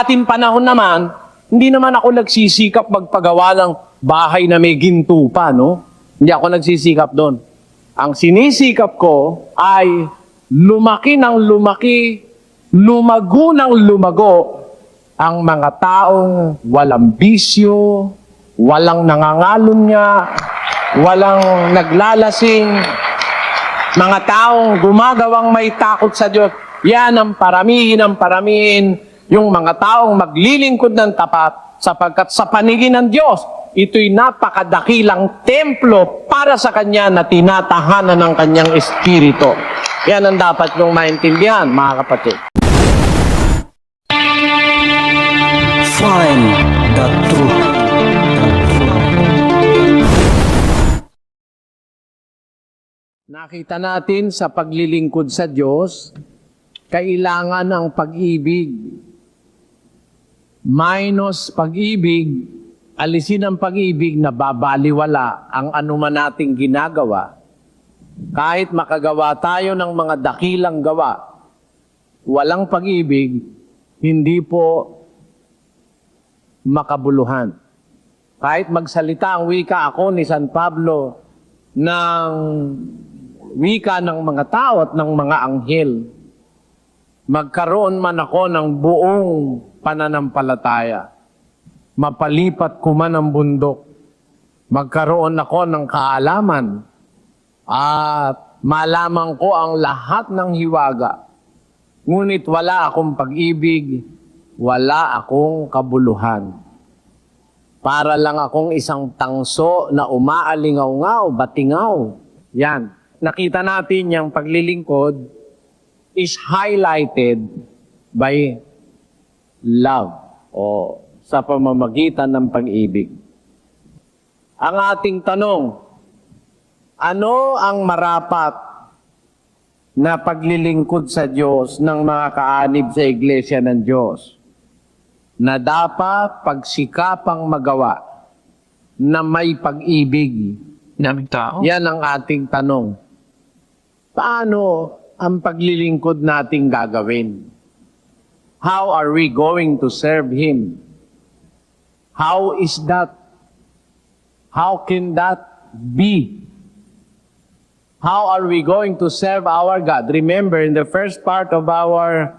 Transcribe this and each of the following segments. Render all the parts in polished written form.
Sa ating panahon naman, hindi naman ako nagsisikap magpagawa ng bahay na may ginto pa, no? Hindi ako nagsisikap doon. Ang sinisikap ko ay lumaki ng lumaki, lumago ng lumago ang mga taong walang bisyo, walang nangangalunya, walang naglalasing, mga taong gumagawang may takot sa Diyos. Yan ang paramihin, yung mga taong maglilingkod ng tapat sapagkat sa paningin ng Diyos, ito'y napakadakilang templo para sa Kanya na tinatahanan ng Kanyang Espiritu. Yan ang dapat niyong maintindihan, mga kapatid. Find the truth. Nakita natin sa paglilingkod sa Diyos, kailangan ng pag-ibig. Minus pag-ibig, alisin ang pag-ibig na babaliwala ang anuman nating ginagawa. Kahit makagawa tayo ng mga dakilang gawa, walang pag-ibig, hindi po makabuluhan. Kahit magsalita ang wika ako ni San Pablo ng wika ng mga tao at ng mga anghel, magkaroon man ako ng buong pananampalataya, mapalipat ko man ang bundok, magkaroon ako ng kaalaman, at malaman ko ang lahat ng hiwaga, ngunit wala akong pag-ibig, wala akong kabuluhan. Para lang akong isang tangso na umaalingaw-ngaw, batingaw. Yan. Nakita natin yung paglilingkod is highlighted by love o sa pamamagitan ng pag-ibig. Ang ating tanong, ano ang marapat na paglilingkod sa Diyos ng mga kaanib sa Iglesia ng Diyos na dapat pagsikapang magawa na may pag-ibig? Daming tao. Yan ang ating tanong. Paano ang paglilingkod nating gagawin? How are we going to serve Him? How is that? How can that be? How are we going to serve our God? Remember, in the first part of our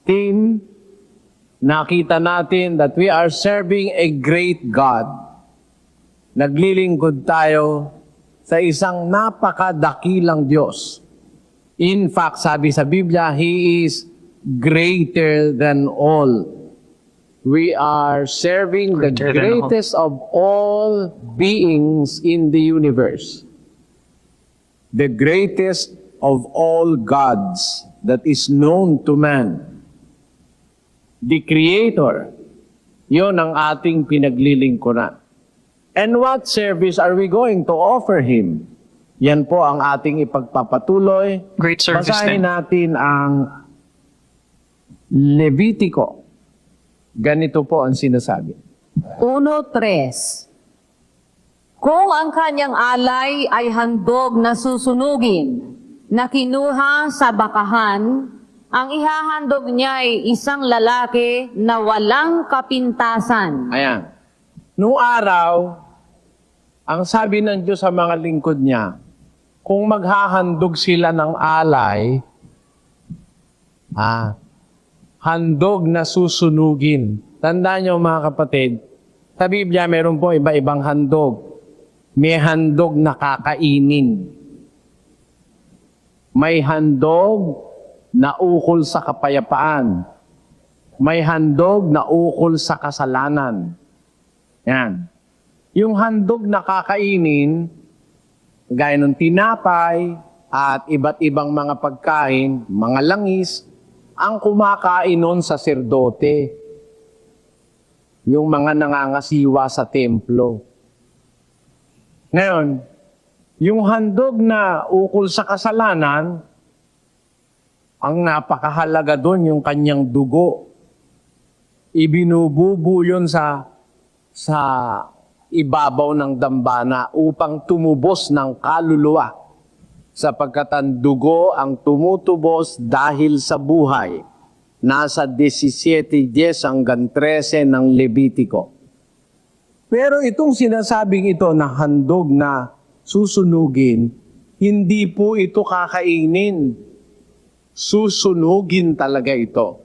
theme, nakita natin that we are serving a great God. Naglilingkod tayo sa isang napakadakilang Diyos. In fact, sabi sa Biblia, He is greater than all. We are serving the greatest of all beings in the universe. The greatest of all gods that is known to man. The Creator. Yun ang ating pinaglilingkuran. And what service are we going to offer Him? Yan po ang ating ipagpapatuloy. Great service Basahin din. natin ang Levitico. Ganito po ang sinasabi. 1:3. Kung ang kanyang alay ay handog na susunugin, na kinuha sa bakahan, ang ihahandog niya ay isang lalaki na walang kapintasan. Ayan. Noong araw, ang sabi ng Diyos sa mga lingkod niya, kung maghahandog sila ng alay, handog na susunugin. Tandaan niyo mga kapatid, sa Biblia meron po iba-ibang handog. May handog na kakainin. May handog na ukol sa kapayapaan. May handog na ukol sa kasalanan. Yan. Yung handog na kakainin, gaya ng tinapay at iba't ibang mga pagkain, mga langis, ang kumakain nun saserdote. Yung mga nangangasiwa sa templo. Ngayon, yung handog na ukol sa kasalanan, ang napakahalaga doon yung kanyang dugo. Ibinububo yun sa ibabaw ng dambana upang tumubos ng kaluluwa. Sapagkat ang dugo ang tumutubos dahil sa buhay nasa 17:10 hanggang 13 ng Levitico. Pero itong sinasabing ito na handog na susunugin, hindi po ito kakainin. Susunugin talaga ito.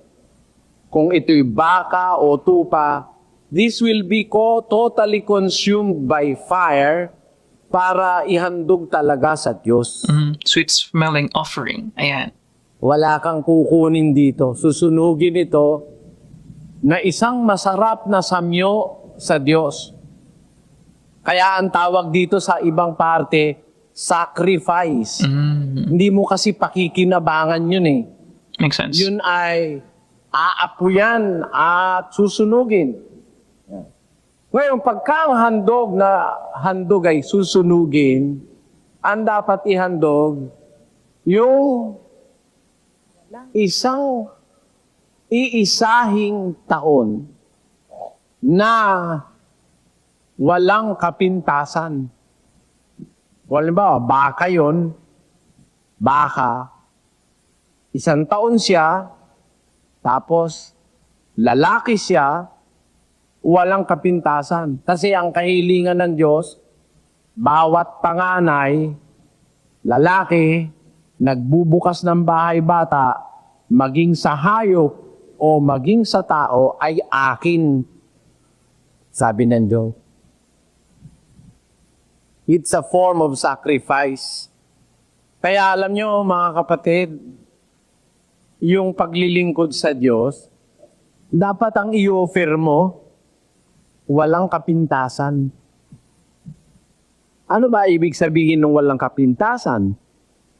Kung ito'y baka o tupa, this will be totally consumed by fire para ihandog talaga sa Diyos. Sweet-smelling offering. Ayan. Wala kang kukunin dito. Susunugin ito na isang masarap na samyo sa Diyos. Kaya ang tawag dito sa ibang parte, sacrifice. Hindi mo kasi pakikinabangan yun eh. Makes sense. Yun ay aapuyan at susunugin. Ngayon, pagka ang handog ay susunugin, ang dapat ihandog yung iisahing taon na walang kapintasan. Halimbawa, baka yun, baka, 1 taon siya, tapos lalaki siya, walang kapintasan. Kasi ang kahilingan ng Diyos, bawat panganay, lalaki, nagbubukas ng bahay bata, maging sa hayop o maging sa tao ay akin. Sabi ng Diyos. It's a form of sacrifice. Kaya alam nyo mga kapatid, yung paglilingkod sa Diyos, dapat ang i-offer mo, walang kapintasan. Ano ba ibig sabihin ng walang kapintasan?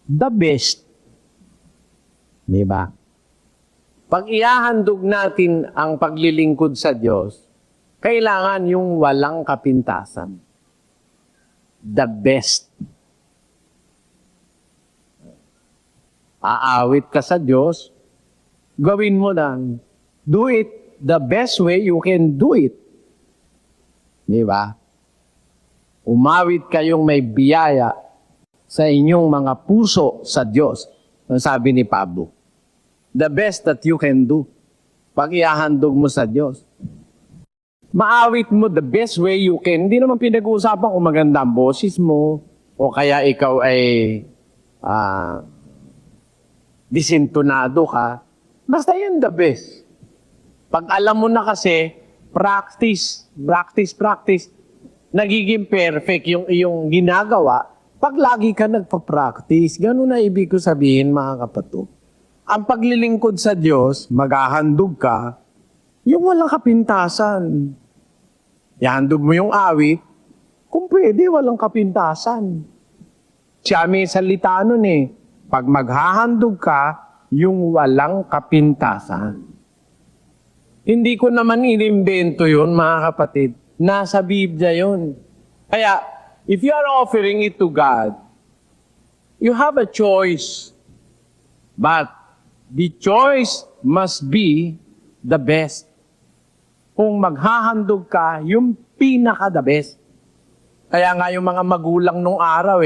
The best. Diba? Pag ihahandog natin ang paglilingkod sa Diyos, kailangan yung walang kapintasan. The best. Aawit ka sa Diyos, gawin mo lang. Do it the best way you can do it. Di ba? Umawit kayong may biyaya sa inyong mga puso sa Diyos. Ang sabi ni Pablo. The best that you can do. Pag ihahandog mo sa Diyos. Maawit mo the best way you can. Hindi naman pinag-uusapan kung maganda ang boses mo o kaya ikaw ay disintonado ka. Basta yun the best. Pag alam mo na kasi, practice, nagiging perfect yung iyong ginagawa pag lagi ka nagpa-practice. Ganun na ibig ko sabihin mga kapatid. Ang paglilingkod sa Diyos, maghahandog ka, yung walang kapintasan. Ihandog mo yung awit, kung pwede, walang kapintasan. Siya may salita nun eh, pag maghahandog ka, yung walang kapintasan. Hindi ko naman inimbento yun, mga kapatid. Nasa Biblia yun. Kaya, if you are offering it to God, you have a choice. But, the choice must be the best. Kung maghahandog ka, yung pinaka-the best. Kaya nga yung mga magulang nung araw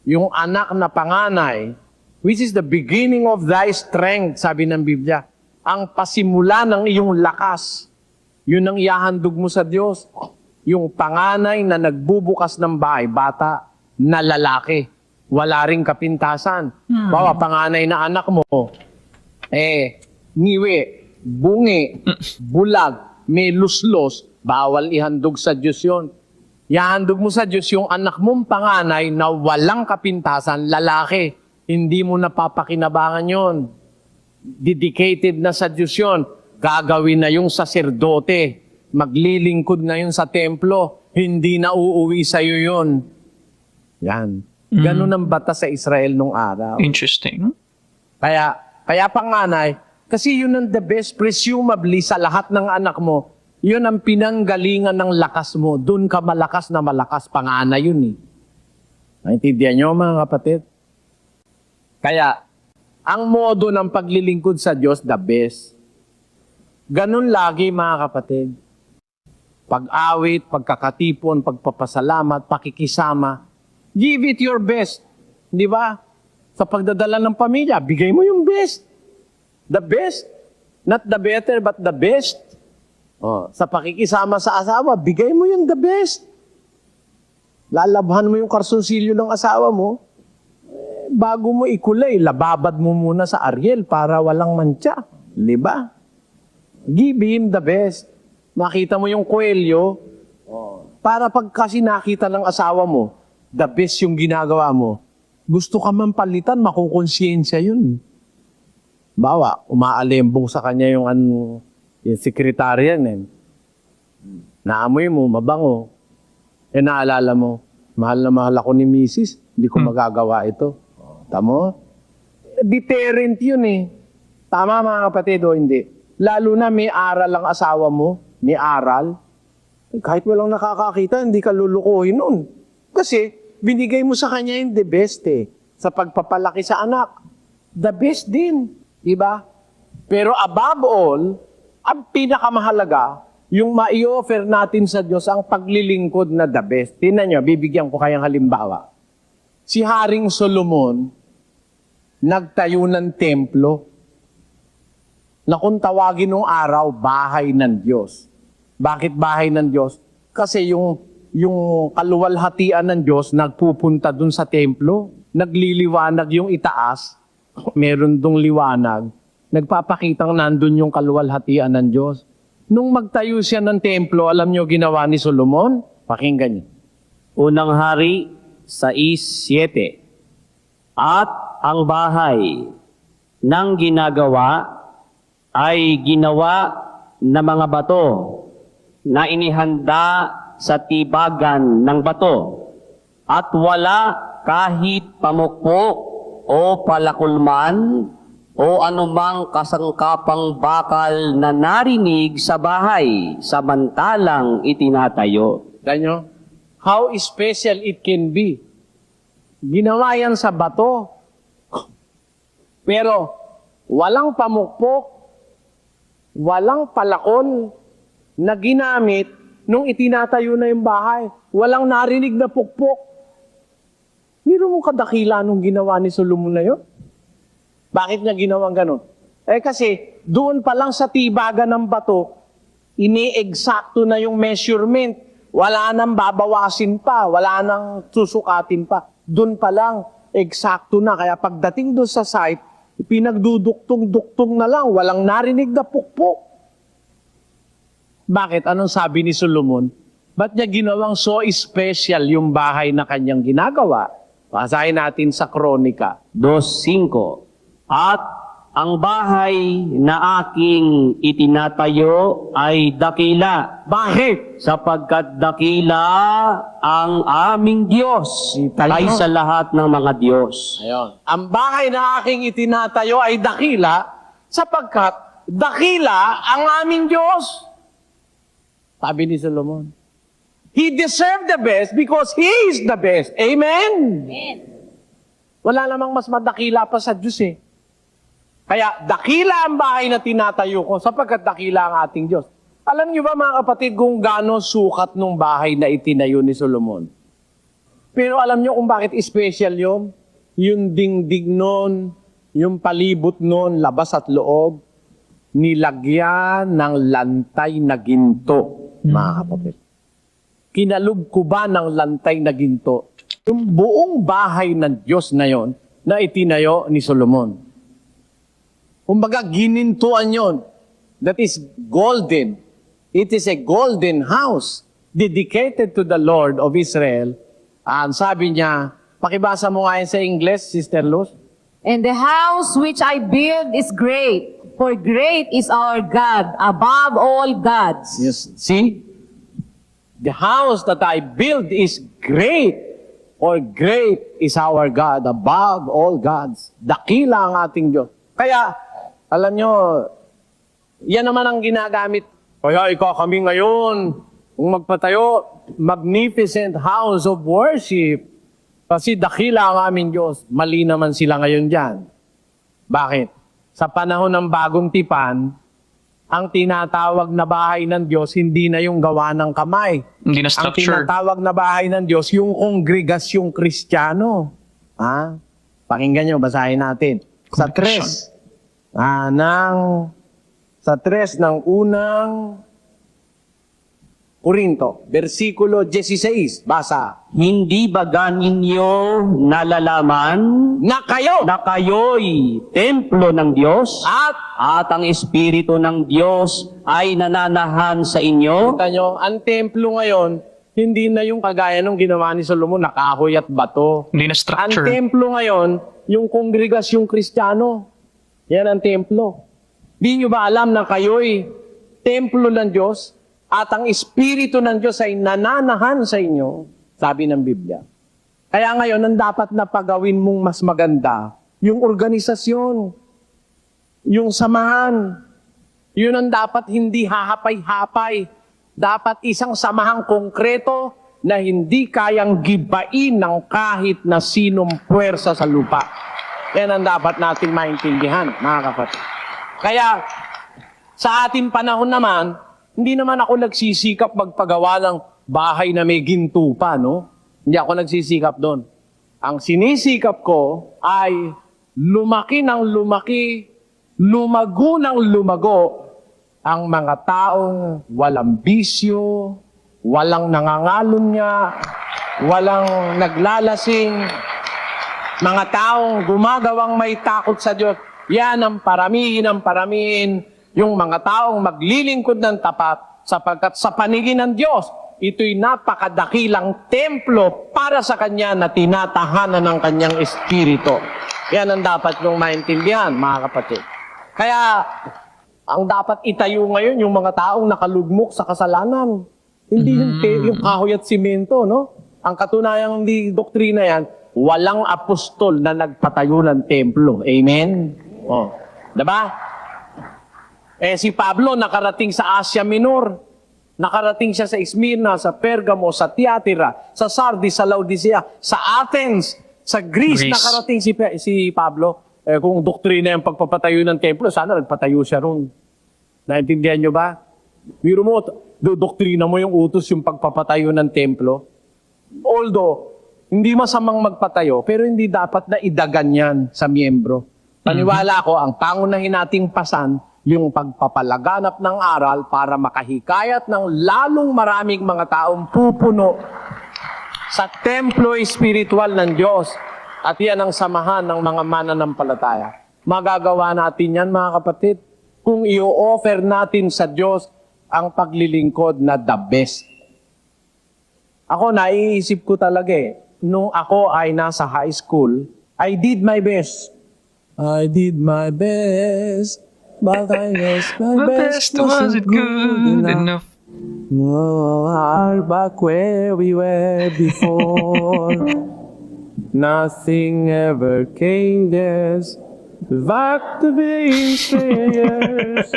yung anak na panganay, which is the beginning of thy strength, sabi ng Biblia, ang pasimula ng iyong lakas, yun ang ihahandog mo sa Diyos. Yung panganay na nagbubukas ng bahay, bata na lalaki, wala ring kapintasan. Bawa, panganay na anak mo, ngiwi, bungi, bulag, may luslos, bawal ihandog sa Diyos yun. Ihandog mo sa Diyos yung anak mong panganay na walang kapintasan, lalaki. Hindi mo napapakinabangan yon. Dedicated na sa Diyos yun. Gagawin na yung saserdote. Maglilingkod na yun sa templo. Hindi na uuwi sa'yo yun. Yan. Ganun ang batas sa Israel nung araw. Interesting. Kaya panganay, kasi yun ang the best, presumably sa lahat ng anak mo, yun ang pinanggalingan ng lakas mo. Doon ka malakas na malakas, panganay yun eh. Naintindihan nyo mga kapatid? Kaya, ang modo ng paglilingkod sa Diyos, the best. Ganun lagi mga kapatid. Pag-awit, pagkakatipon, pagpapasalamat, pakikisama, give it your best. Di ba? Sa pagdadala ng pamilya, bigay mo yung best. The best. Not the better, but the best. Oh, sa pakikisama sa asawa, bigay mo yung the best. Lalabhan mo yung karsunsilyo ng asawa mo. Bago mo ikulay, lababad mo muna sa Ariel para walang mantsa. Di ba? Give him the best. Makita mo yung kwelyo, para pag kasi nakita ng asawa mo, the best yung ginagawa mo, gusto ka man palitan, makukonsiyensya yun. Bawa, umaalembong sa kanya yung sekretaryan eh. Naamoy mo, mabango. Eh naalala mo, mahal na mahal ako ni Mrs., hindi ko magagawa ito. Tamo? Deterrent yun eh. Tama mga kapatid o hindi? Lalo na may aral ang asawa mo, may aral. Kahit walang nakakakita, hindi ka lulukuhin nun. Kasi binigay mo sa kanya yung the best eh. Sa pagpapalaki sa anak. The best din. Diba? Pero above all, ang pinakamahalaga, yung mai-offer natin sa Diyos ang paglilingkod na the best. Tingnan nyo, bibigyan ko kayang halimbawa. Si Haring Solomon, nagtayo ng templo na kung tawagin nung araw, bahay ng Diyos. Bakit bahay ng Diyos? Kasi yung kaluwalhatian ng Diyos nagpupunta dun sa templo, nagliliwanag yung itaas, meron dong liwanag, nagpapakitang nandun yung kaluwalhatian ng Diyos. Nung magtayo siya ng templo, alam nyo ginawa ni Solomon? Pakinggan niyo. Unang Hari 6:7. At ang bahay ng ginagawa ay ginawa na mga bato na inihanda sa tibagan ng bato at wala kahit pamukpok o palakulman o anumang kasangkapang bakal na narinig sa bahay samantalang itinatayo. Danyo, how special it can be. Ginawa yan sa bato. Pero walang pamukpok, walang palakol na ginamit nung itinatayo na yung bahay. Walang narinig na pukpok. Meron mong kadakila nung ginawa ni Solomon na yun? Bakit niya ginawang ganun? Eh kasi doon pa lang sa tibagan ng bato, ini-eksakto na yung measurement. Wala nang babawasin pa, wala nang susukatin pa. Doon pa lang, eksakto na. Kaya pagdating doon sa site, pinagduduktong-duktong na lang, walang narinig na pukpok. Bakit? Anong sabi ni Solomon? Ba't niya ginawang so special yung bahay na kanyang ginagawa? Basahin natin sa Kronika. 2:5. At ang bahay na aking itinatayo ay dakila. Bakit? Sapagkat dakila ang aming Diyos Tayo. kaysa lahat ng mga Diyos. Ayun. Ang bahay na aking itinatayo ay dakila sapagkat dakila ang aming Diyos. Sabi ni Solomon. He deserved the best because He is the best. Amen? Amen. Wala namang mas madakila pa sa Diyos eh. Kaya dakila ang bahay na tinatayo ko sapagkat dakila ang ating Diyos. Alam niyo ba mga kapatid kung gaano sukat nung bahay na itinayo ni Solomon? Pero alam niyo kung bakit special yun? Yung dingding nun, yung palibot nun, labas at loob, nilagyan ng lantay na ginto, mga kapatid. Kinalugkuban ng lantay na ginto yung buong bahay ng Diyos na yon na itinayo ni Solomon. Kumbaga, ginintuan yon. That is golden. It is a golden house dedicated to the Lord of Israel. And sabi niya, pakibasa mo nga yan sa English, Sister Luz. And the house which I build is great, for great is our God above all gods. Yes. See? The house that I build is great, or great is our God above all gods. Dakila ang ating Diyos. Kaya, alam nyo, yan naman ang ginagamit. Kaya ikaw kami ngayon, kung magpatayo, magnificent house of worship. Kasi dakila ang aming Diyos. Mali naman sila ngayon dyan. Bakit? Sa panahon ng bagong tipan, ang tinatawag na bahay ng Diyos, hindi na yung gawa ng kamay. Hindi na Ang structure. tinatawag na bahay ng Diyos, yung kongregasyong Kristiyano. Ha? Pakinggan nyo, basahin natin. Sa Congregation. 3, ng sa 3 ng unang Korinto, versikulo 16, basa. Hindi ba ganinyo nalalaman Na kayo na kayo'y templo ng Diyos at at ang Espiritu ng Diyos ay nananahan sa inyo? kita nyo, ang templo ngayon, hindi na yung kagaya nung ginawa ni Solomon na kahoy at bato. Hindi na Ang structure. templo ngayon, yung kongregasyong Kristiyano. Yan ang templo. Di nyo ba alam na kayo'y templo ng Diyos at ang Espiritu ng Diyos ay nananahan sa inyo? Sabi ng Biblia. Kaya ngayon, ang dapat na pagawin mong mas maganda, yung organisasyon, yung samahan, yun ang dapat hindi hahapay-hapay. Dapat isang samahang konkreto na hindi kayang gibain ng kahit na sinong puwersa sa lupa. Yan ang dapat nating maintindihan, mga kapatid. Kaya, sa ating panahon naman, hindi naman ako nagsisikap magpagawa ng bahay na may ginto pa, no? Hindi ako nagsisikap doon. Ang sinisikap ko ay lumaki ng lumaki, lumago ng lumago ang mga taong walang bisyo, walang nangangalunya, walang naglalasing, mga taong gumagawang may takot sa Diyos. Yan ang paramihin, yung mga taong maglilingkod ng tapat sapagkat sa paningin ng Diyos, ito'y napakadakilang templo para sa Kanya na tinatahanan ng Kanyang Espiritu. Yan ang dapat niyong maintindihan, mga kapatid. Kaya, ang dapat itayo ngayon yung mga taong nakalugmok sa kasalanan. Hindi yung kahoy at simento, no? Ang katunayan ng doktrina yan, walang apostol na nagpatayo ng templo. Amen? Oh. Diba? Si Pablo nakarating sa Asia Minor. Nakarating siya sa Smyrna, sa Pergamo, sa Thyatira, sa Sardis, sa Laodicea, sa Athens, sa Greece. Nakarating si Pablo. Kung doktrina yung pagpapatayo ng templo, sana nagpatayo siya ron. Naintindihan nyo ba? Biro mo, doktrina mo yung utos yung pagpapatayo ng templo. Although, hindi masamang magpatayo, pero hindi dapat na idagan yan sa miyembro. Paniwala ko, ang pangunahin nating pasan, yung pagpapalaganap ng aral para makahikayat ng lalong maraming mga taong pupuno sa templo espiritual ng Diyos. At yan ang samahan ng mga mananampalataya. Magagawa natin yan, mga kapatid, kung i-offer natin sa Diyos ang paglilingkod na the best. Ako, naiisip ko talaga nung ako ay nasa high school, I did my best. I did my best, but I guess my The best wasn't good enough. Back where we were before. Nothing ever came this back to being strangers.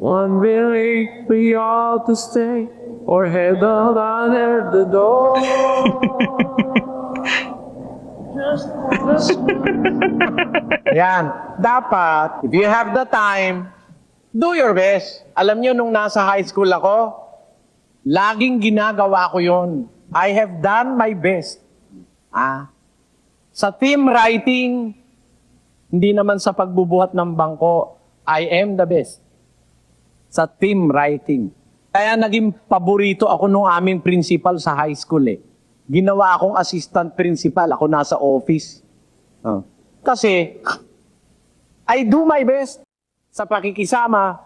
One belief we all to stay or head on under the door. Yan. Dapat, if you have the time, do your best. Alam nyo, nung nasa high school ako, laging ginagawa ko yon. I have done my best. Sa team writing, hindi naman sa pagbubuhat ng bangko, I am the best. Sa team writing. Kaya naging paborito ako nung aming principal sa high school Ginawa akong assistant principal, ako nasa office. Kasi, I do my best sa pakikisama.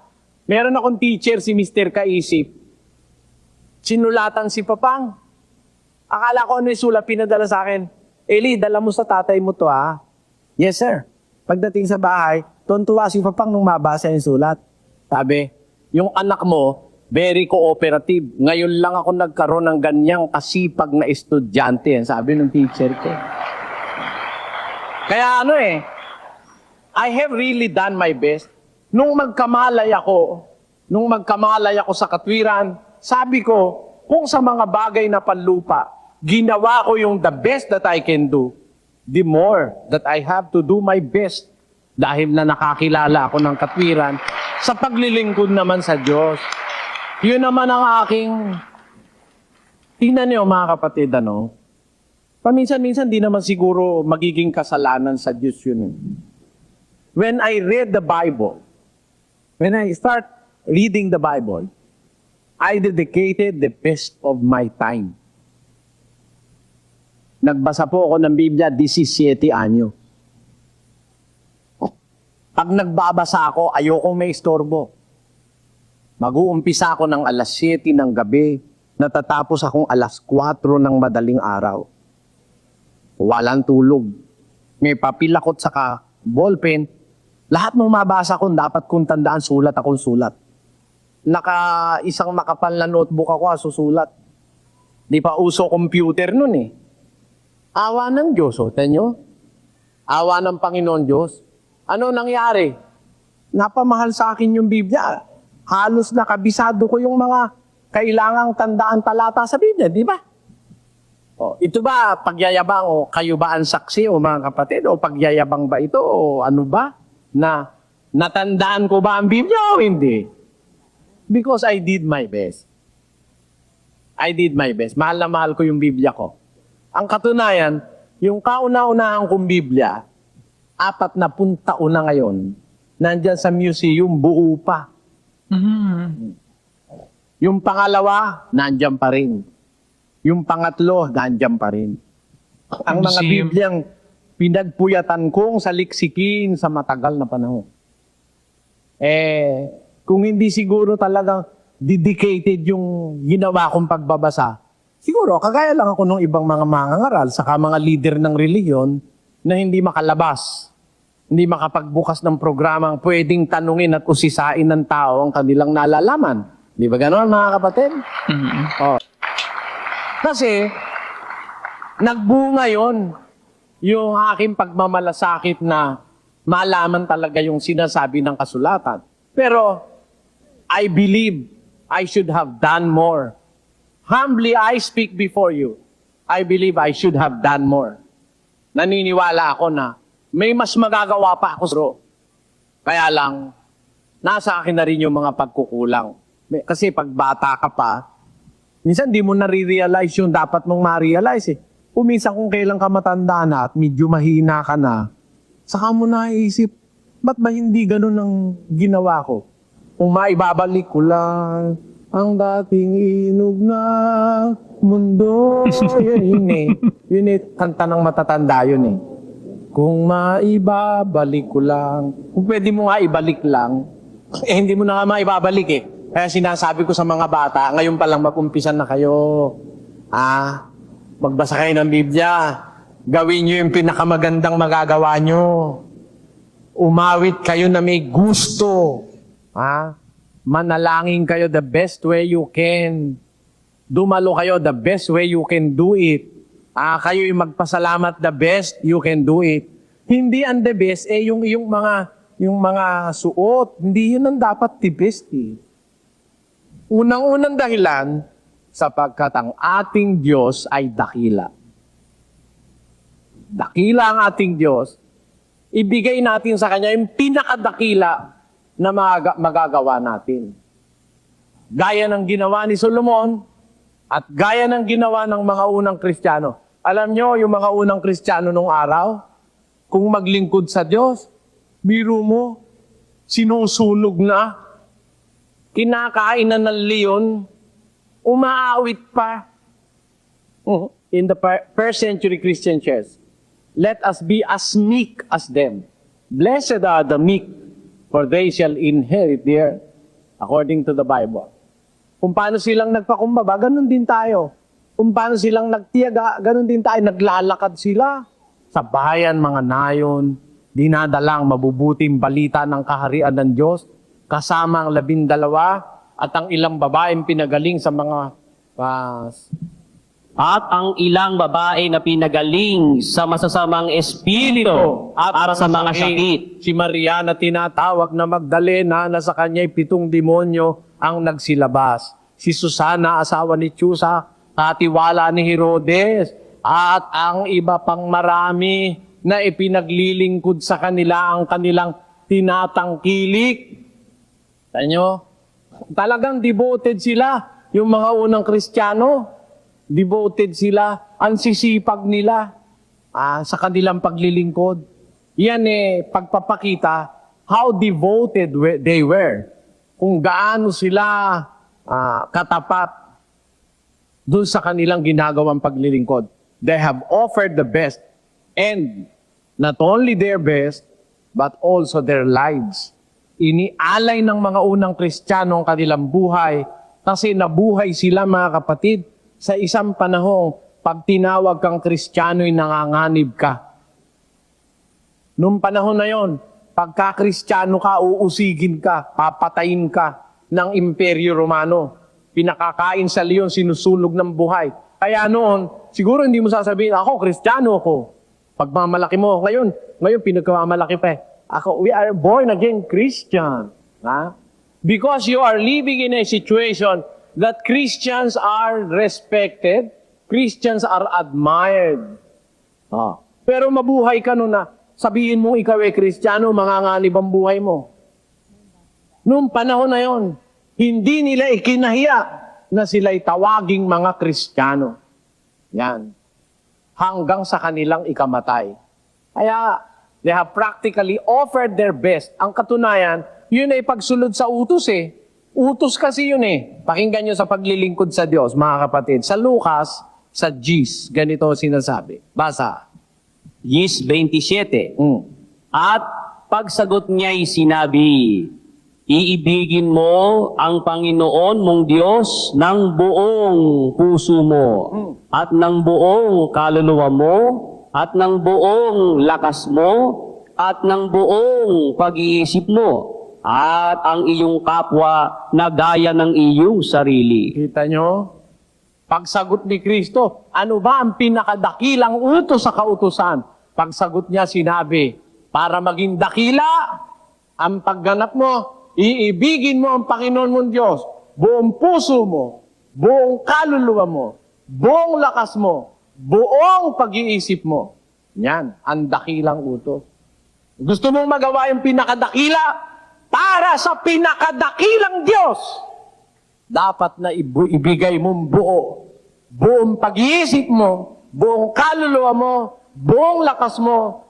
Meron akong teacher, si Mr. Kaisip. Sinulatan si Papang. Akala ko ano yung sulat pinadala sa akin. Eli, dala mo sa tatay mo to Yes, sir. Pagdating sa bahay, tuntua si Papang nung mabasa yung sulat. Sabi, yung anak mo, very cooperative. Ngayon lang ako nagkaroon ng ganyang kasipag na estudyante. Sabi ng teacher ko. Kaya I have really done my best. Nung magkamalay ako sa katwiran, sabi ko, kung sa mga bagay na panlupa, ginawa ko yung the best that I can do, the more that I have to do my best dahil na nakakilala ako ng katwiran sa paglilingkod naman sa Diyos. Yun naman ang aking, tingnan niyo mga kapatid, paminsan-minsan di naman siguro magiging kasalanan sa Diyos yun. When I read the Bible, When I start reading the Bible, I dedicated the best of my time. Nagbasa po ako ng Biblia 17 anyo. Pag nagbabasa ako, ayokong may istorbo. Mag-uumpisa ako ng alas 7 ng gabi, natatapos akong alas 4 ng madaling araw. Walang tulog. May papel ako saka ballpen. Lahat ng mabasa ko, dapat kong tandaan, sulat akong sulat. Isang makapal na notebook ako, susulat. Di pa uso computer nun eh. Awa ng Diyos, o, tanyo? Awa ng Panginoon Diyos. Ano nangyari? Napamahal sa akin yung Biblia. Halos nakabisado ko yung mga kailangang tandaan talata sa Biblia, di ba? O, ito ba pagyayabang o kayo ba ang saksi o mga kapatid? O pagyayabang ba ito o ano ba? Na natandaan ko ba ang Biblia o hindi? Because I did my best. I did my best. Mahal na mahal ko yung Biblia ko. Ang katunayan, yung kauna-unahan kong Biblia, 40 taon na ngayon, nandyan sa museum, buo pa. Yung pangalawa, nandyan pa rin. Yung pangatlo, nandyan pa rin. Ang mga Museum. Bibliang pinagpuyatan kong saliksikin sa matagal na panahon. Kung hindi siguro talagang dedicated yung ginawa kong pagbabasa, siguro kagaya lang ako ng ibang mga mangangaral, saka mga leader ng reliyon na hindi makalabas. Hindi makapagbukas ng programang pwedeng tanungin at usisain ng tao ang kanilang nalalaman. Di ba gano'n, mga kapatid? Oh. Kasi, nagbunga yon yung aking pagmamalasakit na malaman talaga yung sinasabi ng kasulatan. Pero, I believe I should have done more. Humbly, I speak before you. I believe I should have done more. Naniniwala ako na may mas magagawa pa ako, bro. Kaya lang, nasa akin na rin yung mga pagkukulang. Kasi pag bata ka pa, minsan di mo nare-realize yung dapat mong ma-realize eh. Minsan kung kailan ka matanda na at medyo mahina ka na, saka mo naisip, ba't ba hindi ganun ang ginawa ko? Kung maibabalik ko lang ang dating inog na mundo. Yun eh. Yun eh, kanta ng matatanda yun eh. Kung maibabalik ko lang. Kung pwede mo nga ibalik lang, hindi mo na nga maibabalik eh. Kaya sinasabi ko sa mga bata, ngayon pa lang mag-umpisan na kayo. Magbasa kayo ng Biblia. Gawin nyo yung pinakamagandang magagawa nyo. Umawit kayo na may gusto. Manalangin kayo the best way you can. Dumalo kayo the best way you can do it. Kayo yung magpasalamat the best you can do it. Hindi ang the best, yung mga suot. Hindi yun ang dapat the best eh. Unang-unang dahilan, sapagkat ang ating Diyos ay dakila. Dakila ang ating Diyos. Ibigay natin sa Kanya yung pinakadakila na magagawa natin. Gaya ng ginawa ni Solomon at gaya ng ginawa ng mga unang Kristiyano. Alam nyo, yung mga unang Kristiyano nung araw, kung maglingkod sa Diyos, biro mo, sinusunog na, kinakain na ng leon, umaawit pa. In the first century Christian church, let us be as meek as them. Blessed are the meek, for they shall inherit the earth, according to the Bible. Kung paano silang nagpakumbaba, ganun din tayo. Kung paano silang nagtiyaga, ganun din tayo. Naglalakad sila sa bayan, mga nayon, dinadalang mabubuting balita ng kaharian ng Diyos, kasama ang 12 at ang ilang babaeng pinagaling sa mga At ang ilang babae na pinagaling sa masasamang espiritu at sa mga sakit. Si Maria na tinatawag na Magdalena na sa kanya'y 7 demonyo ang nagsilabas. Si Susana, asawa ni Chusa, katiwala ni Herodes, at ang iba pang marami na ipinaglilingkod sa kanila ang kanilang tinatangkilik. Tanyo, talagang devoted sila, yung mga unang Kristiyano. Devoted sila, ang sisipag nila sa kanilang paglilingkod. Yan pagpapakita how devoted they were, kung gaano sila katapat dun sa kanilang ginagawang paglilingkod. They have offered the best, and not only their best, but also their lives. Inialay ng mga unang Kristiyano ang kanilang buhay kasi nabuhay sila, mga kapatid, sa isang panahong pag tinawag kang Kristiyano'y nanganganib ka. Noong panahon na yon, pagka Kristiyano ka, uusigin ka, papatayin ka ng Imperyo Romano. Pinakakain sa leon, sinusulog ng buhay. Kaya noon, siguro hindi mo sasabihin, ako, Kristiyano ako. Pagmamalaki mo, ngayon pinagmamalaki pa eh. Ako, we are born again Christian. Ha? Because you are living in a situation that Christians are respected, Christians are admired. Pero mabuhay ka nun na, sabihin mo ikaw ay Kristiyano, manganganib ang buhay mo. Noong panahon na yon, hindi nila ikinahiya na sila'y tawaging mga Kristiyano. Yan. Hanggang sa kanilang ikamatay. Kaya, they have practically offered their best. Ang katunayan, yun ay pagsunod sa utos eh. Utos kasi yun eh. Pakinggan nyo sa paglilingkod sa Diyos, mga kapatid. Sa Lucas, sa Gs, ganito sinasabi. Basa. Gs 27. At pagsagot niya'y sinabi, iibigin mo ang Panginoon mong Diyos ng buong puso mo, at ng buong kaluluwa mo, at ng buong lakas mo, at ng buong pag-iisip mo, at ang iyong kapwa na gaya ng iyong sarili. Kita nyo? Pagsagot ni Kristo, ano ba ang pinakadakilang utos sa kautusan? Pagsagot niya sinabi, para maging dakila ang pagganap mo, iibigin mo ang Panginoon mong Diyos, buong puso mo, buong kaluluwa mo, buong lakas mo, buong pag-iisip mo. Yan, ang dakilang utos. Gusto mong magawa yung pinakadakila para sa pinakadakilang Diyos. Dapat na ibigay mong buong pag-iisip mo, buong kaluluwa mo, buong lakas mo.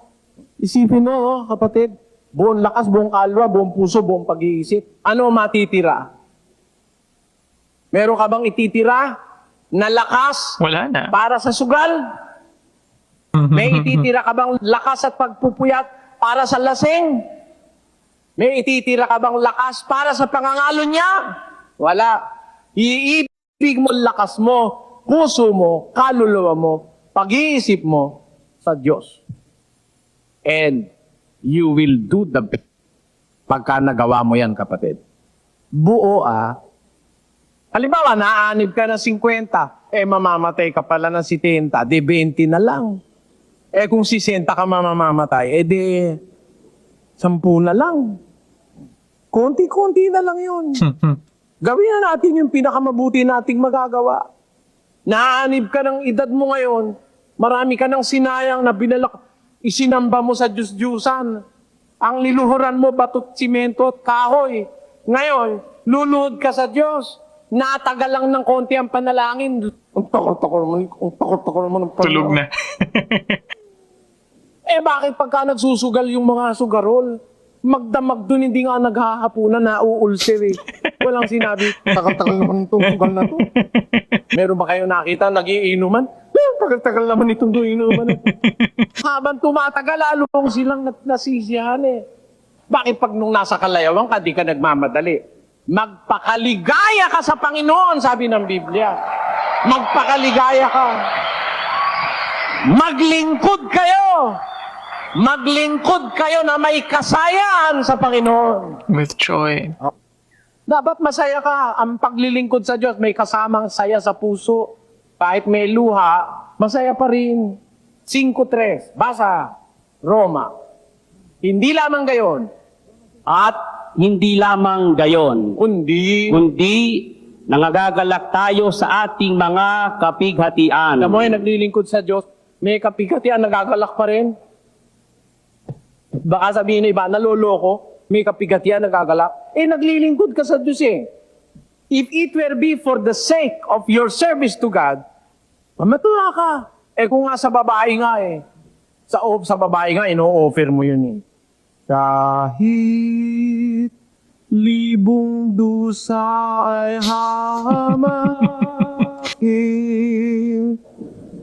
Isipin mo, kapatid, buong lakas, buong kaluluwa, buong puso, buong pag-iisip. Ano matitira? Meron ka bang ititira na lakas Wala na. para sa sugal? May ititira ka bang lakas at pagpupuyat para sa lasing? May ititira ka bang lakas para sa pangangalo niya? Wala. Iibig mo lakas mo, puso mo, kaluluwa mo, pag-iisip mo sa Diyos. And you will do the best pagka nagawa mo yan, kapatid. Buo halimbawa, naanib ka ng 50, mamamatay ka pala ng 70, di 20 na lang. Kung 60 ka mamamatay, di 10 na lang. Konti-konti na lang yun. Gawin na natin yung pinakamabuti nating magagawa. Naanib ka ng edad mo ngayon, marami ka ng sinayang na isinamba mo sa Diyos-Diyusan. Ang niluhuran mo, batot, simento at kahoy. Ngayon, luluhod ka sa Diyos. Natagal lang ng konti ang panalangin. Ang takot-takot naman. Tulog na. Bakit pagka nagsusugal yung mga sugarol? Magdamag dun, hindi nga naghahapunan, nauulser eh. Walang sinabi, tagal-tagal naman itong sugal na to. Meron ba kayo nakita, nagiinuman? Tagal-tagal naman itong inuman. Habang tumatagal, lalo pong silang nasisiyahan eh. Bakit pag nung nasa kalayawan ka, di ka nagmamadali? Magpakaligaya ka sa Panginoon, sabi ng Biblia. Magpakaligaya ka. Maglingkod kayo. Maglingkod kayo na may kasayahan sa Panginoon. With joy. Dapat masaya ka. Ang paglilingkod sa Diyos, may kasamang saya sa puso. Kahit may luha, masaya pa rin. 5:3. Basa. Roma. Hindi lamang gayon. At hindi lamang gayon, Kundi, nangagagalak tayo sa ating mga kapighatian. alam mo yung naglilingkod sa Diyos, may kapighatian, nagagalak pa rin. Baka sabihin ng iba, naloloko, may kapighatian, nagagalak. Naglilingkod ka sa Diyos eh. If it were be for the sake of your service to God, mamatuwa ka. Kung nga sa babae nga sa babae nga, ino-offer mo yun eh. Kahit libong dusa ay hamakin,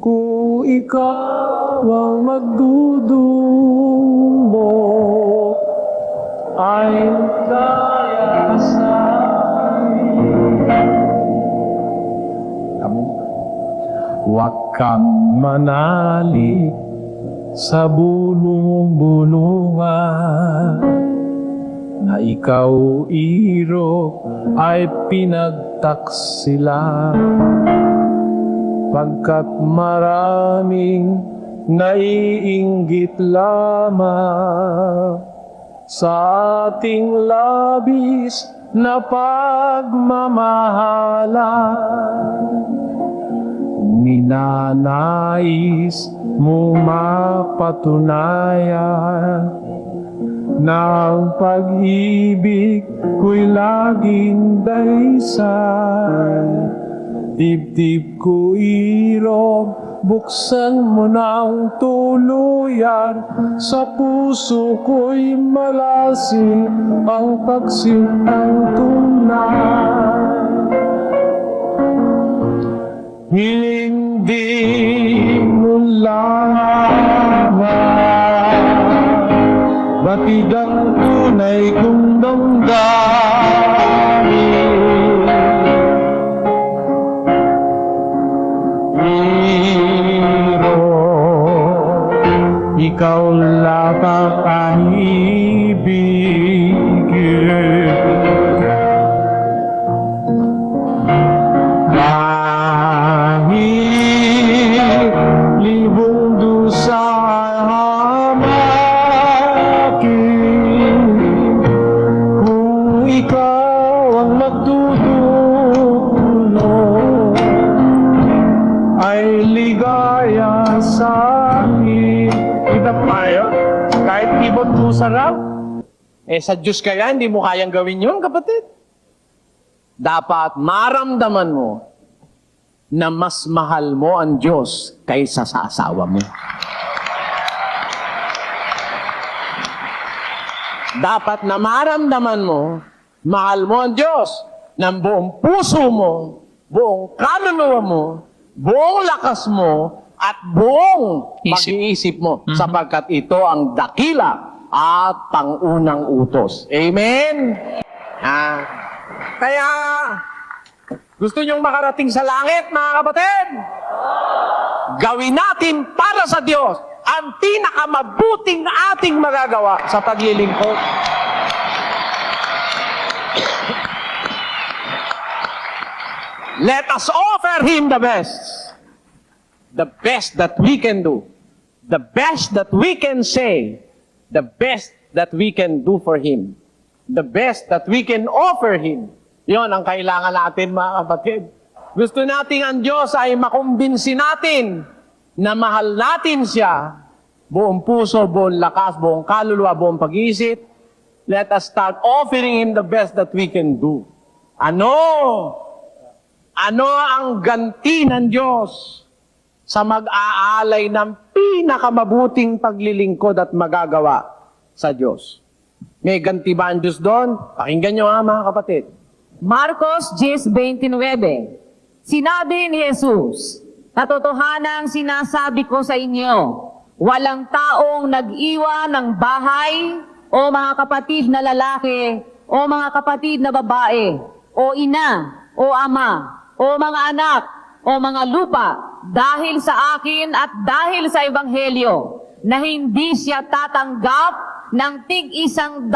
kung ikaw ang magdudong mo, ay kaya sa amin. Huwag kang manali sa bulong-bulungan na ikaw, iro, ay pinagtaksila, pagkat maraming naiinggit lamang sa ating labis na pagmamahalan. Ninanais mo mapatunayan na ang pag-ibig ko'y laging daysay. Dibdib ko irog, buksan mo ng tuluyan, sa puso ko'y malasin ang pagsintang tunay. Hindi mo lamang batid ang tunay kong damdamin. Pero ikaw lamang ang ibigin. Libong dusa ay hamakin, kung ikaw ang magdudulong, ay ligaya sa akin. Kita pa yun? Kahit ibon dusa raw? Sa Diyos kaya, hindi mo kayang gawin yun, kapatid. Dapat maramdaman mo na mas mahal mo ang Diyos kaysa sa asawa mo. Dapat na maramdaman mo, mahal mo ang Diyos ng buong puso mo, buong kaluluwa mo, buong lakas mo, at buong pag-iisip mo, sapagkat ito ang dakila at pangunang utos. Amen? Kaya, gusto niyong makarating sa langit, mga kapatid? Gawin natin para sa Diyos ang pinakamabuting ating magagawa sa paglilingkod. Let us offer Him the best. The best that we can do. The best that we can say. The best that we can do for Him. The best that we can offer Him. Yon ang kailangan natin, mga kapatid. Gusto nating ang Diyos ay makumbinsi natin na mahal natin siya, buong puso, buong lakas, buong kaluluwa, buong pag-iisip. Let us start offering Him the best that we can do. Ano ang ganti ng Diyos sa mag-aalay ng pinakamabuting paglilingkod at magagawa sa Diyos? May ganti ba ang Diyos doon? Pakinggan nyo mga kapatid. Marcos 10:29. Sinabi ni Jesus, katotohanang sinasabi ko sa inyo, walang taong nag-iwan ng bahay o mga kapatid na lalaki o mga kapatid na babae o ina o ama o mga anak o mga lupa dahil sa akin at dahil sa Ebanghelyo na hindi siya tatanggap ng tig-100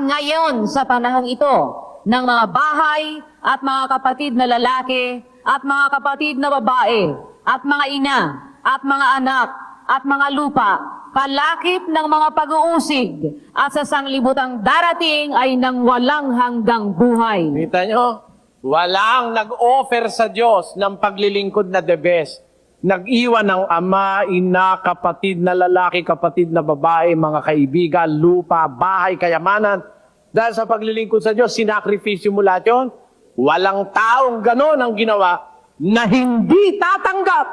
ngayon sa panahong ito ng mga bahay at mga kapatid na lalaki at mga kapatid na babae at mga ina at mga anak at mga lupa, kalakip ng mga pag-uusig at sa sanglibutang darating ay nang walang hanggang buhay. Kita nyo? Walang nag-offer sa Diyos ng paglilingkod na the best. Nag-iwan ng ama, ina, kapatid na lalaki, kapatid na babae, mga kaibigan, lupa, bahay, kayamanan. Dahil sa paglilingkod sa Diyos, sinakripisyo mo lahat yun. Walang taong ganon ang ginawa na hindi tatanggap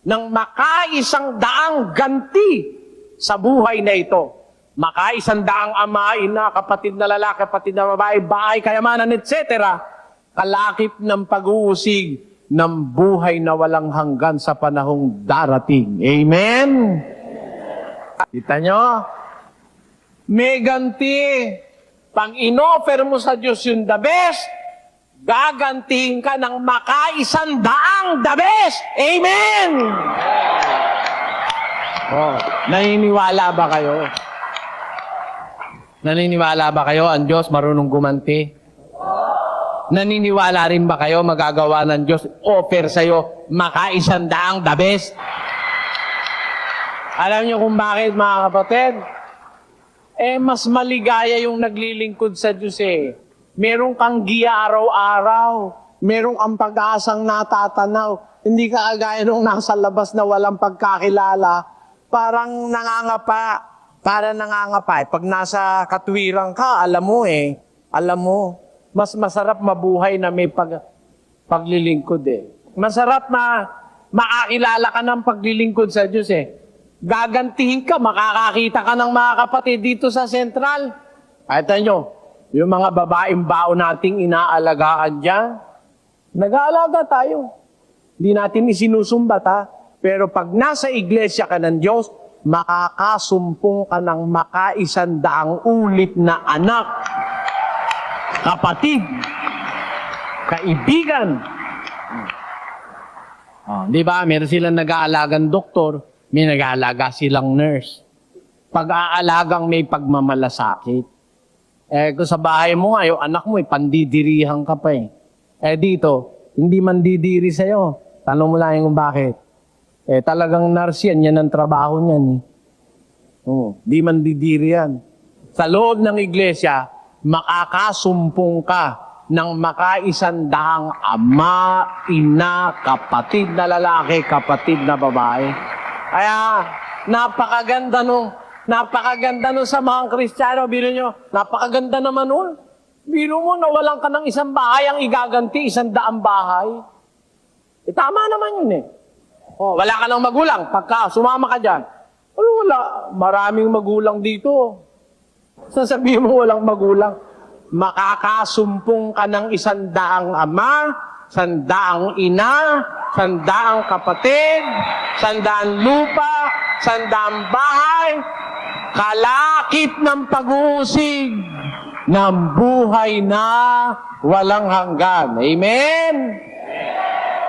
ng makaisang daang ganti sa buhay na ito. makaisandaang ama, ina, kapatid na lalaki, kapatid na babae, bahay, kayamanan, etc. Kalakip ng pag-uusig ng buhay na walang hanggan sa panahong darating. Amen? Kita nyo? May ganti. Pag inoffer mo sa Diyos yung the best, gagantihin ka ng makaisandaang the best. Amen! Oh, naniniwala ba kayo? Naniniwala ba kayo ang Diyos marunong gumanti? Naniniwala rin ba kayo magagawa ng Diyos offer sa'yo makaisandaang the best? Alam niyo kung bakit, mga kapatid? Mas maligaya yung naglilingkod sa Diyos eh. Meron kang giya araw-araw. Meron kang pag-aasang natatanaw. Hindi ka agaya nung nasa labas na walang pagkakilala. Parang nangangapa. Para nangangapa. Pag nasa katwiran ka, alam mo. Mas masarap mabuhay na may paglilingkod eh. Masarap na makakilala ka ng paglilingkod sa Diyos eh. Gagantihin ka, makakakita ka ng mga kapatid dito sa Central. Kahit nyo, yung mga babaeng bao nating inaalagaan dyan, nag-aalaga tayo. Hindi natin isinusumbat ha. Pero pag nasa iglesia ka ng Diyos, makakasumpong ka ng makaisandaang ulit na anak, kapatid, kaibigan. Di ba? Meron silang nag-aalagang doktor, may nag-aalaga silang nurse. Pag-aalagang may pagmamalasakit. Kung sa bahay mo nga, yung anak mo, pandidirihan ka pa eh. Dito, hindi man didiri sa'yo. Tanong mo lang kung bakit. Talagang nurse yan ang trabaho niyan. Di man didiri yan. Sa loob ng iglesia, makakasumpong ka ng makaisandaang ama, ina, kapatid na lalaki, kapatid na babae. Kaya, napakaganda nung sa mga Kristiyano, biro nyo, napakaganda naman nun. Biro mo, nawalan ka ng isang bahay, ang igaganti, 100 bahay. Tama naman yun eh. Wala ka ng magulang, pagka sumama ka dyan. Wala, maraming magulang dito. Sasabihin mo walang magulang. Makakasumpong ka ng 100 ama, 100 ina, 100 kapatid, 100 lupa, 100 bahay, kalakip ng pag-uusig ng buhay na walang hanggan. Amen?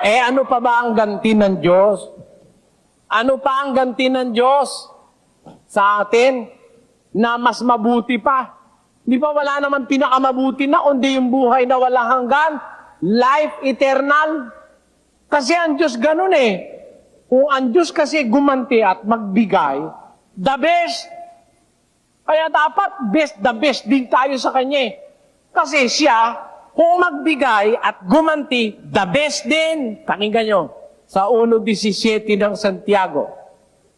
Ano pa ba ang ganti ng Diyos? Ano pa ang ganti ng Diyos sa atin na mas mabuti pa? Di ba wala naman pinakamabuti na kundi yung buhay na walang hanggan? Life eternal. Kasi ang Diyos ganun eh. Kung ang Diyos kasi gumanti at magbigay, the best. Kaya dapat the best din tayo sa Kanya eh. Kasi siya, kung magbigay at gumanti, the best din. Pakinggan nyo, sa 1:17 ng Santiago.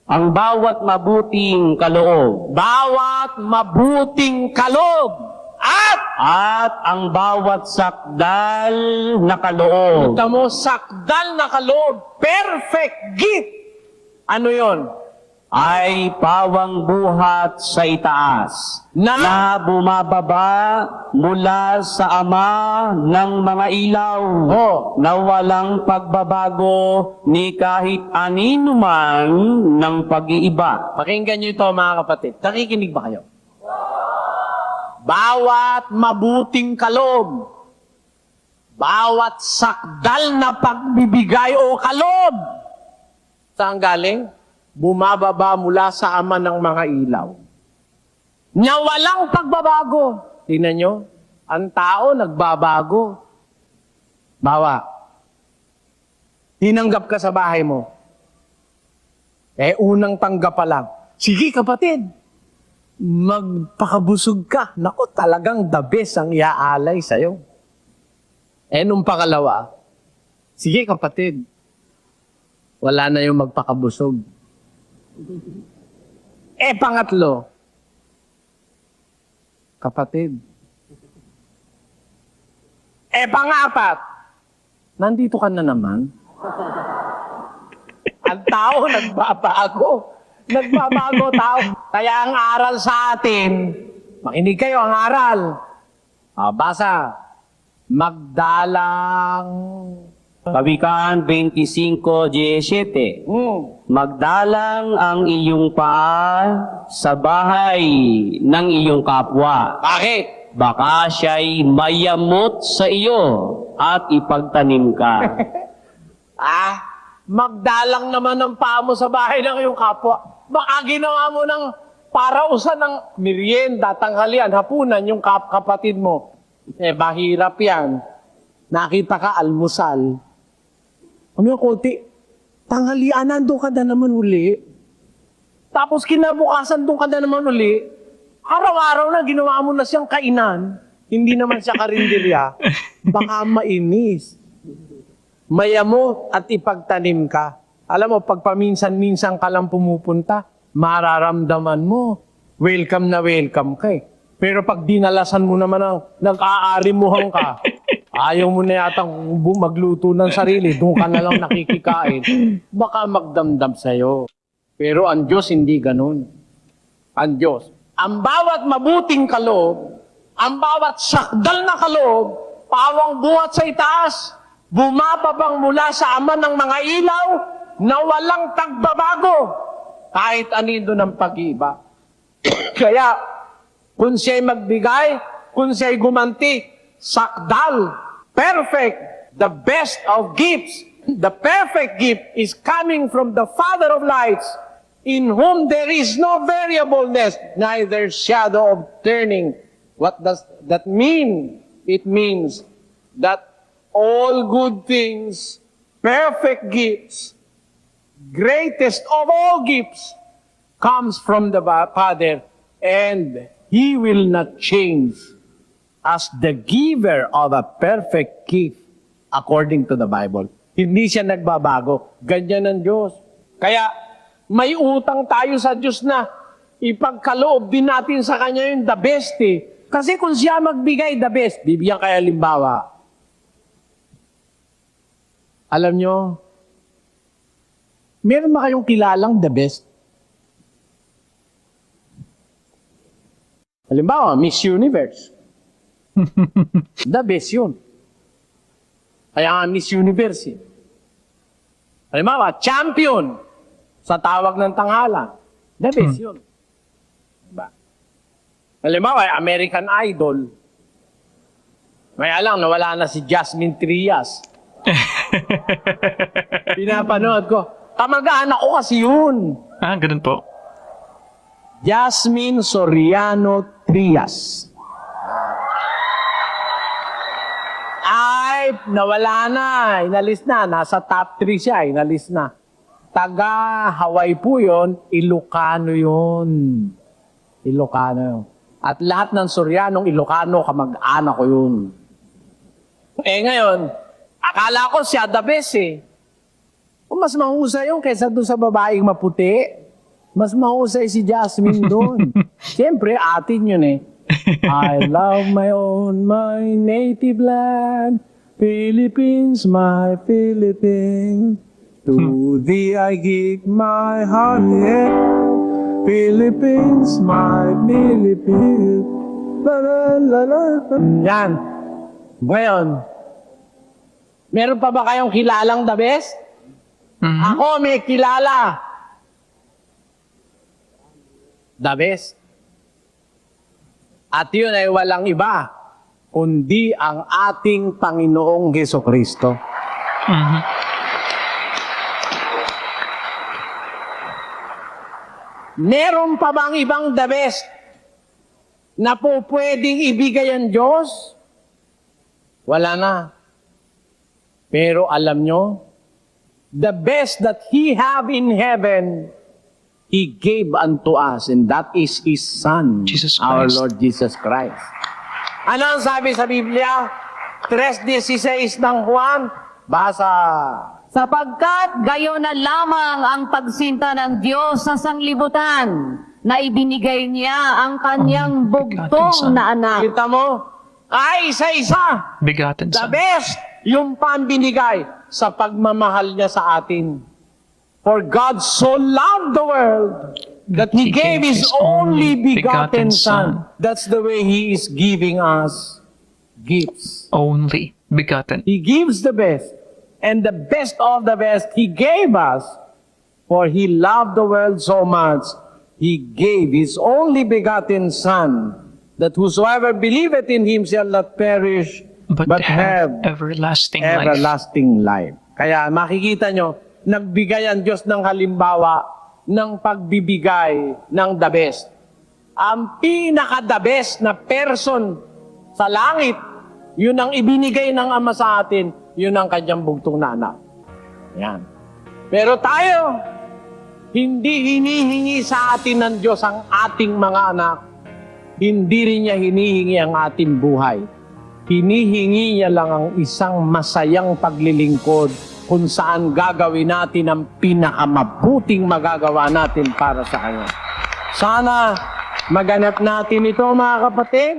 Ang bawat mabuting kaloob. Bawat mabuting kaloob. At ang bawat sakdal na kaloob. Kita mo, sakdal na kaloob. Perfect gift. Ano yon? Ay pawang buhat sa itaas na bumababa mula sa Ama ng mga ilaw na walang pagbabago ni kahit anino man ng pag-iiba. Pakinggan nyo ito mga kapatid. Nakikinig ba kayo? Bawat mabuting kaloob, bawat sakdal na pagbibigay o kaloob, saan galing? Bumababa mula sa Ama ng mga ilaw. Na walang pagbabago. Tingnan nyo, ang tao nagbabago. Bawa, tinanggap ka sa bahay mo. Unang tanggap pa lang. Sige kapatid, magpakabusog ka. Naku, talagang the best ang iaalay sa'yo. Nung pangalawa, sige kapatid, wala na yung magpakabusog. Pangatlo, kapatid. Pang-apat, nandito ka na naman. Ang tao nagbabago. Nagbabago tao. Kaya ang aral sa atin, makinig kayo ang aral. Basa. Magdalang. Kawikaan 25:17. Hmm. Magdalang ang iyong paa sa bahay ng iyong kapwa. Bakit? Baka siya'y mayamot sa iyo at ipagtanim ka. Magdalang naman ng paa mo sa bahay ng iyong kapwa. Baka ginawa mo ng parausan ng merienda, tanghalian, hapunan, yung kapatid mo. Mahirap yan. Nakita ka, almusal. Ano yung konti? Tanghalian, nandun ka na naman uli. Tapos kinabukasan, doon ka na naman uli. Araw-araw na ginawa mo na siyang kainan. Hindi naman siya karinderya. Baka mainis. Mayamo at ipagtanim ka. Alam mo, pag paminsan-minsan ka lang pumupunta, mararamdaman mo, welcome na welcome ka eh. Pero pag dinalasan mo naman ang nag-aarimuhan ka, ayaw mo na yatang magluto ng sarili, doon ka na lang nakikikain, baka magdamdam sa'yo. Pero ang Diyos hindi ganun. Ang Diyos, ang bawat mabuting kaloob, ang bawat sakdal na kaloob, pawang buhat sa itaas, bumababang mula sa Ama ng mga ilaw na walang tagbabago kahit anino ng pag-iba. Kaya, kung siya'y magbigay, kung siya'y gumanti, sakdal, perfect, the best of gifts. The perfect gift is coming from the Father of lights, in whom there is no variableness, neither shadow of turning. What does that mean? It means that all good things, perfect gifts, greatest of all gifts, comes from the Father, and He will not change as the giver of a perfect gift according to the Bible. Hindi siya nagbabago. Ganyan ang Diyos. Kaya may utang tayo sa Diyos na ipagkaloob din natin sa Kanya yung the best eh. Kasi kung siya magbigay the best, bibigyan kaya halimbawa. Alam nyo, meron ba kayong kilalang the best? Halimbawa, Miss Universe. The best yun. Kaya nga Miss Universe. Halimbawa, champion sa tawag ng tanghalan. The best yun. Diba? Halimbawa, American Idol. May alam, nawala na si Jasmine Trias. Pinapanood ko. Kamag-anak ko kasi yun. Ganun po. Jasmine Soriano Trias. Ay, nawala na. Inalis na. Nasa top 3 siya. Inalis na. Taga Hawaii po yun. Ilocano yun. Ilocano yun. At lahat ng Sorianong Ilocano, kamag-anak ko yun. Ngayon, akala ko siya the best eh. Kung mas mahusay yun kaysa doon sa babaeng maputi, mas mahusay si Jasmine doon. Siyempre, atin yun eh. I love my own, my native land, Philippines, my Philippines. To thee I give my heart, yeah. Philippines, my Philippines. La la la la. Yan. Ngayon, meron pa ba kayong kilalang the best? Ako may kilala. The best. At yun ay walang iba, kundi ang ating Panginoong Hesukristo. Meron pa bang ibang the best na po pwedeng ibigay ang Diyos? Wala na. Pero alam nyo, the best that He have in heaven, He gave unto us, and that is His Son, Jesus our Christ. Lord Jesus Christ. Ano ang sabi sa Biblia? 3:16 ng Juan, basa. Sapagkat gayon na lamang ang pagsinta ng Diyos sa sanglibutan na ibinigay niya ang kanyang bugtong na anak. Kita mo? Ay, isa-isa. Bigatin The sa... best, yung pambinigay sa pagmamahal niya sa atin. For God so loved the world that He gave His only begotten Son. That's the way He is giving us gifts. Only begotten. He gives the best. And the best of the best He gave us. For He loved the world so much, He gave His only begotten Son, that whosoever believeth in Him shall not perish, But have everlasting life. everlasting life. Kaya makikita nyo, nagbigay ang Diyos ng halimbawa ng pagbibigay ng the best. Ang pinaka-the best na person sa langit, yun ang ibinigay ng Ama sa atin, yun ang kanyang bugtong na anak. Yan. Pero tayo, hindi hinihingi sa atin ng Diyos ang ating mga anak. Hindi rin niya hinihingi ang ating buhay. Hinihingi niya lang ang isang masayang paglilingkod kung saan gagawin natin ang pinakamabuting magagawa natin para sa Kanya. Sana maganap natin ito, mga kapatid.